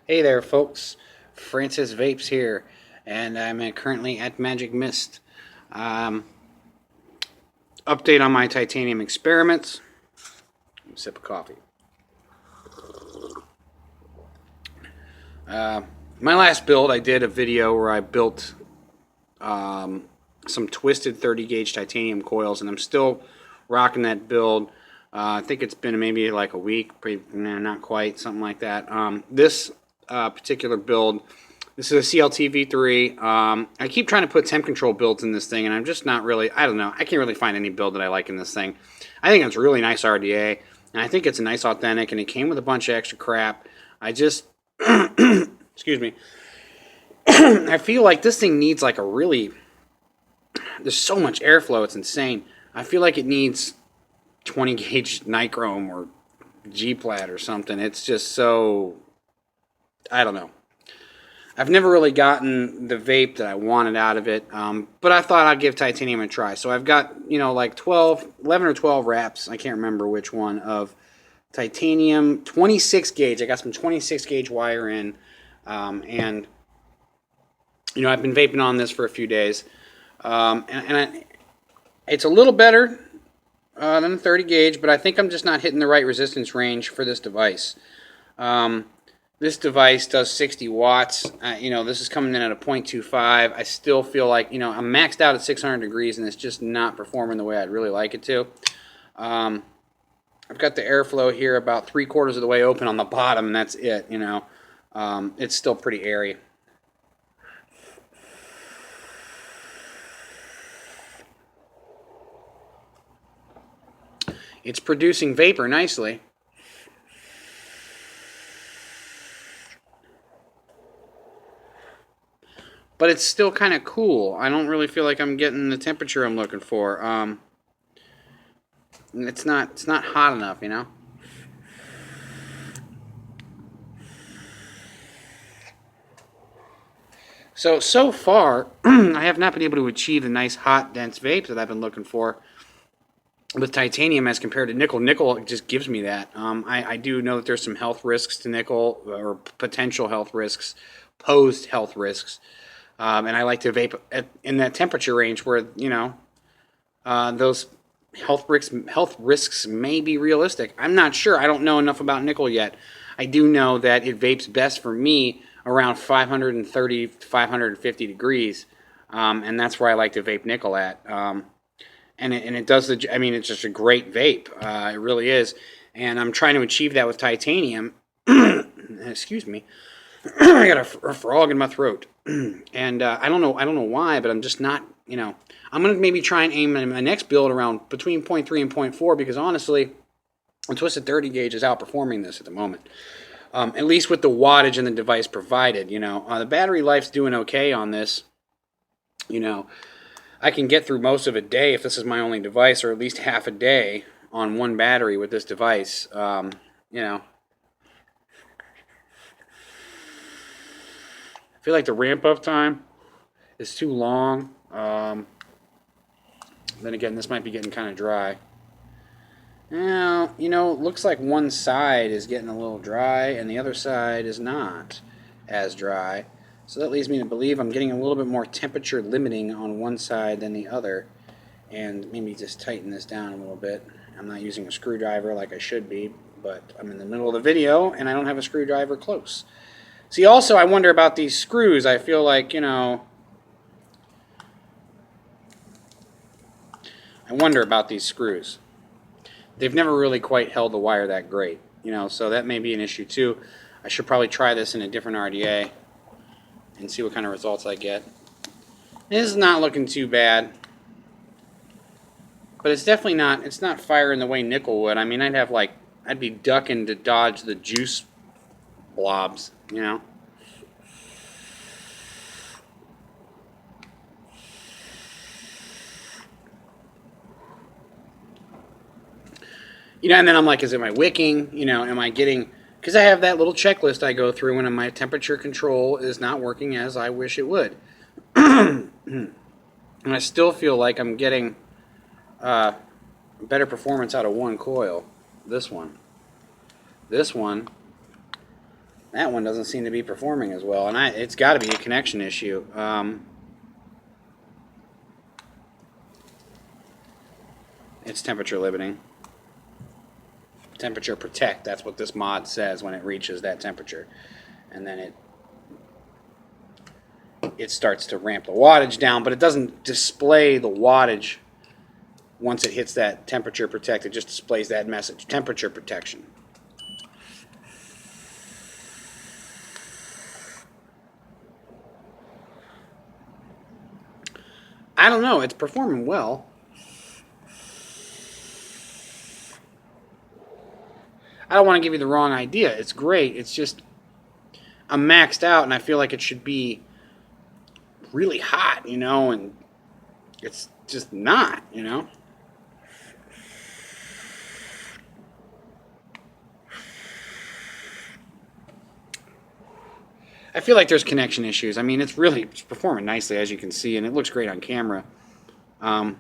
Hey there, folks. Francis Vapes here, and I'm currently at Magic Mist. Um, Update on my titanium experiments. Sip of coffee. Uh, my last build, I did a video where I built some twisted 30 gauge titanium coils, and I'm still rocking that build. I think it's been maybe like a week, not quite, something like that. This particular build, this is a CLT V3. I keep trying to put temp control builds in this thing, and I'm just not really, I don't know, I can't really find any build that I like in this thing. I think it's a really nice RDA, and I think it's a nice authentic, and it came with a bunch of extra crap. I just, excuse me, I feel like this thing needs like a really, there's so much airflow, it's insane. I feel like it needs 20 gauge nichrome or G-plat or something. It's just so, I don't know. I've never really gotten the vape that I wanted out of it, but I thought I'd give titanium a try. So I've got, like 11 or 12 wraps, I can't remember which one, of titanium 26 gauge. I got some 26 gauge wire in, and, I've been vaping on this for a few days, it's a little better than the 30 gauge, but I think I'm just not hitting the right resistance range for this device. This device does 60 watts. This is coming in at a 0.25. I still feel like, I'm maxed out at 600 degrees, and it's just not performing the way I'd really like it to. I've got the airflow here about 3/4 of the way open on the bottom, and that's it, It's still pretty airy. It's producing vapor nicely. But it's still kind of cool. I don't really feel like I'm getting the temperature I'm looking for. It's not hot enough, So far, I have not been able to achieve the nice, hot, dense vape that I've been looking for with titanium as compared to nickel. Nickel just gives me that. I do know that there's some health risks to nickel, or potential health risks, posed health risks. And I like to vape in that temperature range where, those health risks may be realistic. I'm not sure. I don't know enough about nickel yet. I do know that it vapes best for me around 530 to 550 degrees, and that's where I like to vape nickel at. And it does it's just a great vape. It really is. And I'm trying to achieve that with titanium. Excuse me. I got a frog in my throat, and I don't know why, but I'm just not. I'm gonna maybe try and aim my next build around between 0.3 and 0.4, because honestly, the Twisted 30 gauge is outperforming this at the moment. At least with the wattage and the device provided. The battery life's doing okay on this. I can get through most of a day if this is my only device, or at least half a day on one battery with this device. I feel like the ramp up time is too long. Then again, this might be getting kind of dry. Now, it looks like one side is getting a little dry and the other side is not as dry. So that leads me to believe I'm getting a little bit more temperature limiting on one side than the other. And maybe just tighten this down a little bit. I'm not using a screwdriver like I should be, but I'm in the middle of the video and I don't have a screwdriver close. See, also, I wonder about these screws. I feel like, I wonder about these screws. They've never really quite held the wire that great, so that may be an issue too. I should probably try this in a different RDA and see what kind of results I get. This is not looking too bad, but it's definitely not, it's not firing the way nickel would. I'd be ducking to dodge the juice blobs, and then I'm like, is it my wicking? Am I getting, because I have that little checklist I go through when my temperature control is not working as I wish it would. And I still feel like I'm getting better performance out of one coil. This one. That one doesn't seem to be performing as well, and it's got to be a connection issue. It's temperature limiting. Temperature protect, that's what this mod says when it reaches that temperature. And then it starts to ramp the wattage down, but it doesn't display the wattage once it hits that temperature protect. It just displays that message, temperature protection. I don't know, it's performing well. I don't want to give you the wrong idea. It's great. It's just I'm maxed out, and I feel like it should be really hot, you know, and it's just not, you know. I feel like there's connection issues. I mean, it's performing nicely, as you can see, and it looks great on camera. But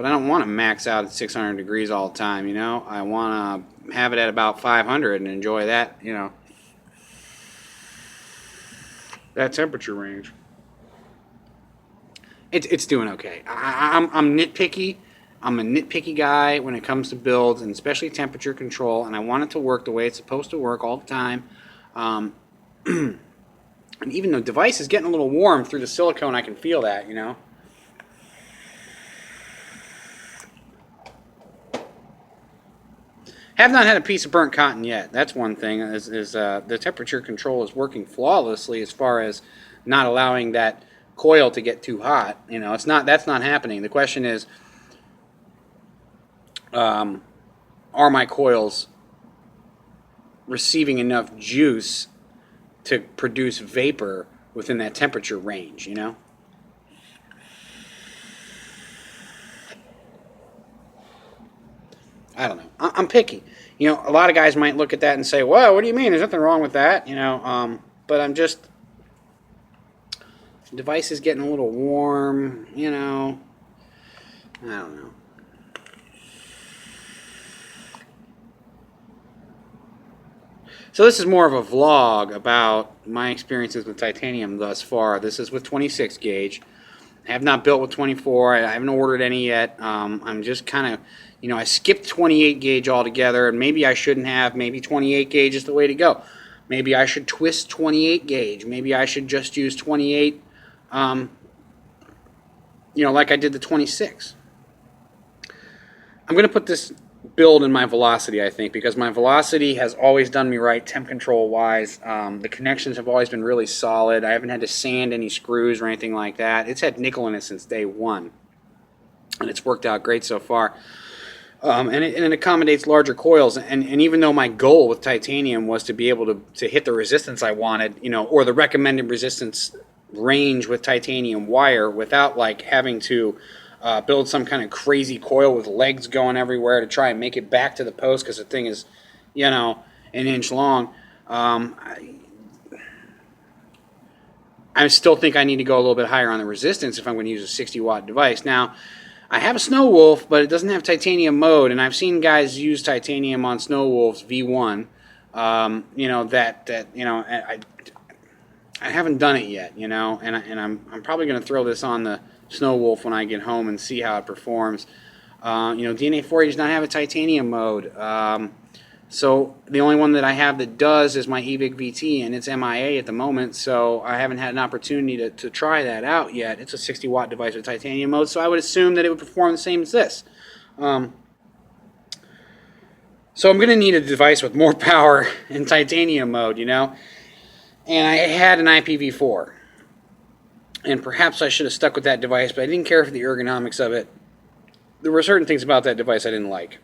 I don't want to max out at 600 degrees all the time, you know. I want to have it at about 500 and enjoy that, you know, that temperature range. It's doing okay. I'm nitpicky. I'm a nitpicky guy when it comes to builds, and especially temperature control, and I want it to work the way it's supposed to work all the time. And even though the device is getting a little warm through the silicone, I can feel that, you know. Have not had a piece of burnt cotton yet. That's one thing. The temperature control is working flawlessly as far as not allowing that coil to get too hot. You know, that's not happening. The question is, are my coils receiving enough juice to produce vapor within that temperature range? You know. I don't know. I'm picky. You know, a lot of guys might look at that and say, "Well, what do you mean? There's nothing wrong with that." You know, but I'm just, the device is getting a little warm. You know, I don't know. So this is more of a vlog about my experiences with titanium thus far. This is with 26 gauge. I have not built with 24. I haven't ordered any yet. I'm just kind of, you know, I skipped 28 gauge altogether, and maybe I shouldn't have. Maybe 28 gauge is the way to go. Maybe I should twist 28 gauge. Maybe I should just use 28, you know, like I did the 26. I'm going to put this build in my velocity, I think, because my velocity has always done me right temp control wise. The connections have always been really solid. I haven't had to sand any screws or anything like that. It's had nickel in it since day one, and it's worked out great so far. And it accommodates larger coils, and even though my goal with titanium was to be able to hit the resistance I wanted, you know, or the recommended resistance range with titanium wire without like having to build some kind of crazy coil with legs going everywhere to try and make it back to the post, because the thing is, you know, an inch long. I still think I need to go a little bit higher on the resistance if I'm going to use a 60 watt device. Now, I have a Snow Wolf, but it doesn't have titanium mode, and I've seen guys use titanium on Snow Wolves V1. You know, you know, I haven't done it yet, you know, and I'm probably going to throw this on the Snow Wolf when I get home and see how it performs. You know, DNA4 does not have a titanium mode. So the only one that I have that does is my EVIC VT, and it's MIA at the moment, so I haven't had an opportunity to try that out yet. It's a 60 watt device with titanium mode, so I would assume that it would perform the same as this. So I'm going to need a device with more power in titanium mode, you know. And I had an IPv4. And perhaps I should have stuck with that device, but I didn't care for the ergonomics of it. There were certain things about that device I didn't like.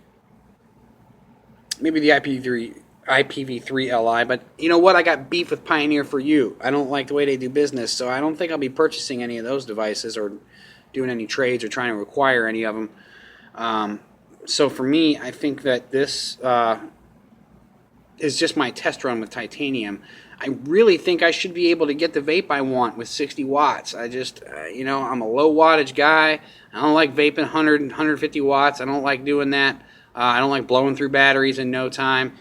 Maybe the IPv3 LI, but you know what? I got beef with Pioneer for You. I don't like the way they do business, so I don't think I'll be purchasing any of those devices or doing any trades or trying to acquire any of them. So for me, I think that this is just my test run with titanium. I really think I should be able to get the vape I want with 60 watts. I just, you know, I'm a low wattage guy. I don't like vaping 100 and 150 watts. I don't like doing that. I don't like blowing through batteries in no time.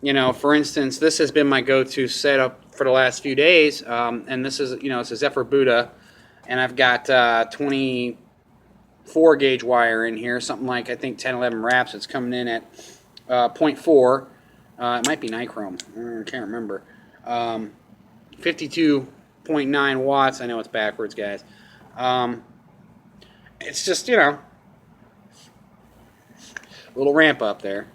You know, for instance, this has been my go-to setup for the last few days, and this is, you know, it's a Zephyr Buddha, and I've got 24 gauge wire in here, something like, I think 10, 11 wraps. It's coming in at zero point 0.4. It might be nichrome. I can't remember. 52.9 watts. I know it's backwards, guys. It's just, you know, a little ramp up there.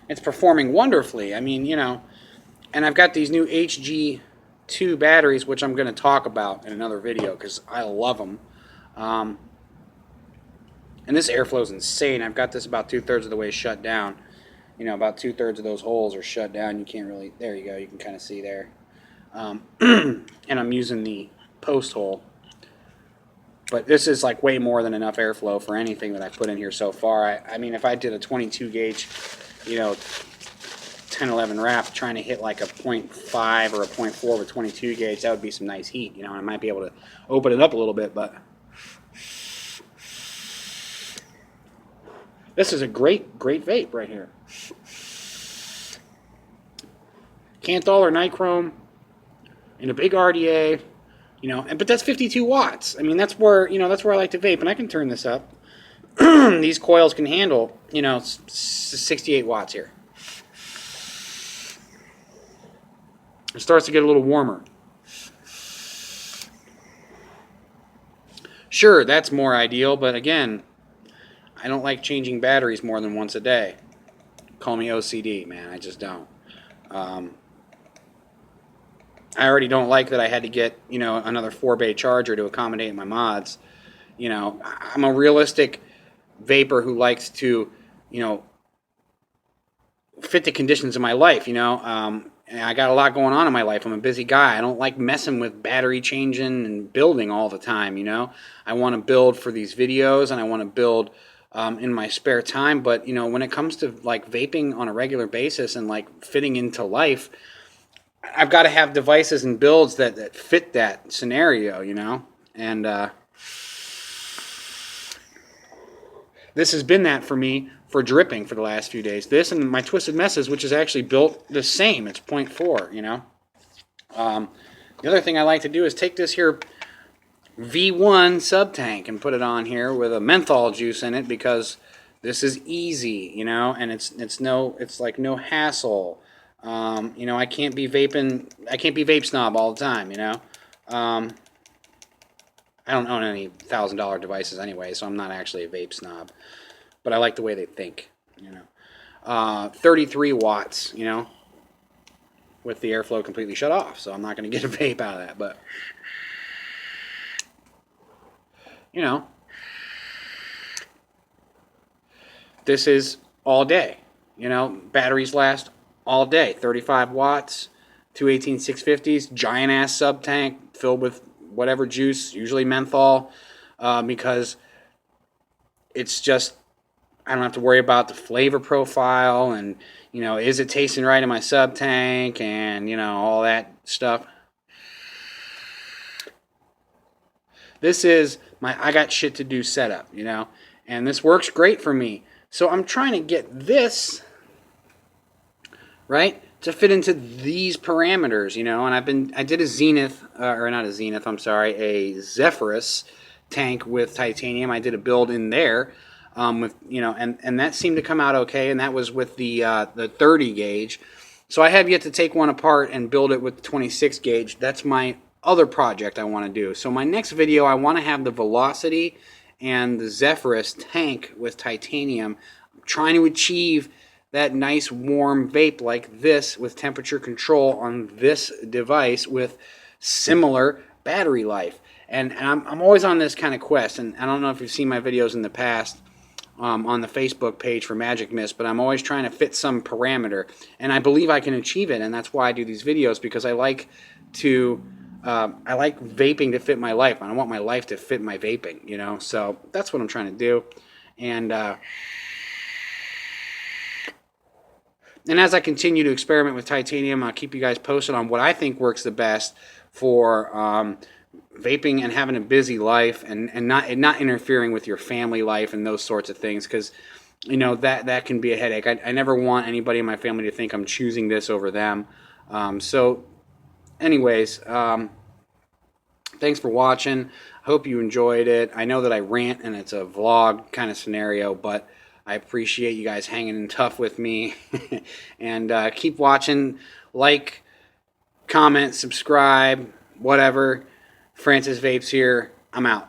It's performing wonderfully. I mean, you know, and I've got these new HG2 batteries, which I'm going to talk about in another video because I love them. And this airflow is insane. I've got this about 2/3 of the way shut down. You know, about 2/3 of those holes are shut down. You can't really, there you go, you can kind of see there. And I'm using the post hole. But this is like way more than enough airflow for anything that I've put in here so far. I mean, if I did a 22 gauge, you know, 10, 11 wrap trying to hit like a 0.5 or a 0.4 with 22 gauge, that would be some nice heat. You know, I might be able to open it up a little bit, but this is a great vape right here. Kanthal or nichrome in a big RDA, you know, but that's 52 watts. I mean, that's where, you know, that's where I like to vape, and I can turn this up. These coils can handle, you know, 68 watts here. It starts to get a little warmer. Sure, that's more ideal, but again, I don't like changing batteries more than once a day. Call me OCD, man. I just don't. I already don't like that I had to get, you know, another 4-bay charger to accommodate my mods. You know, I'm a realistic vapor who likes to, you know, fit the conditions of my life, you know. And I got a lot going on in my life. I'm a busy guy. I don't like messing with battery changing and building all the time, you know. I want to build for these videos, and I want to build in my spare time. But, you know, when it comes to, like, vaping on a regular basis and, like, fitting into life, I've got to have devices and builds that fit that scenario, you know. And this has been that for me for dripping for the last few days. This and my Twisted Messes, which is actually built the same. It's 0.4, you know. The other thing I like to do is take this here V1 sub tank and put it on here with a menthol juice in it, because this is easy, you know, and it's like no hassle. You know, I can't be vape snob all the time, you know. I don't own any $1,000 devices anyway, so I'm not actually a vape snob. But I like the way they think, you know. 33 watts, you know, with the airflow completely shut off. So I'm not going to get a vape out of that. But, you know, this is all day. You know, batteries last all day. 35 watts, two 18650s, giant-ass sub-tank filled with whatever juice, usually menthol, because it's just, I don't have to worry about the flavor profile and, you know, is it tasting right in my sub-tank and, you know, all that stuff. This is my I got shit to do setup, you know, and this works great for me. So I'm trying to get this, right, to fit into these parameters, you know, and I did a Zenith, or not a Zenith, I'm sorry, a Zephyrus tank with titanium. I did a build in there, with, you know, and that seemed to come out okay, and that was with the 30 gauge. So I have yet to take one apart and build it with the 26 gauge. That's my other project I want to do. So my next video, I want to have the Velocity and the Zephyrus tank with titanium. I'm trying to achieve that nice warm vape like this with temperature control on this device with similar battery life. And I'm always on this kind of quest, and I don't know if you've seen my videos in the past on the Facebook page for Magic Mist, but I'm always trying to fit some parameter, and I believe I can achieve it, and that's why I do these videos, because I like vaping to fit my life. I don't want my life to fit my vaping, you know, so that's what I'm trying to do. And as I continue to experiment with titanium, I'll keep you guys posted on what I think works the best for vaping and having a busy life, and not interfering with your family life and those sorts of things, because that can be a headache. I never want anybody in my family to think I'm choosing this over them. So anyways, thanks for watching. I hope you enjoyed it. I know that I rant and it's a vlog kind of scenario, but I appreciate you guys hanging in tough with me. And keep watching. Like, comment, subscribe, whatever. Francis Vapes here. I'm out.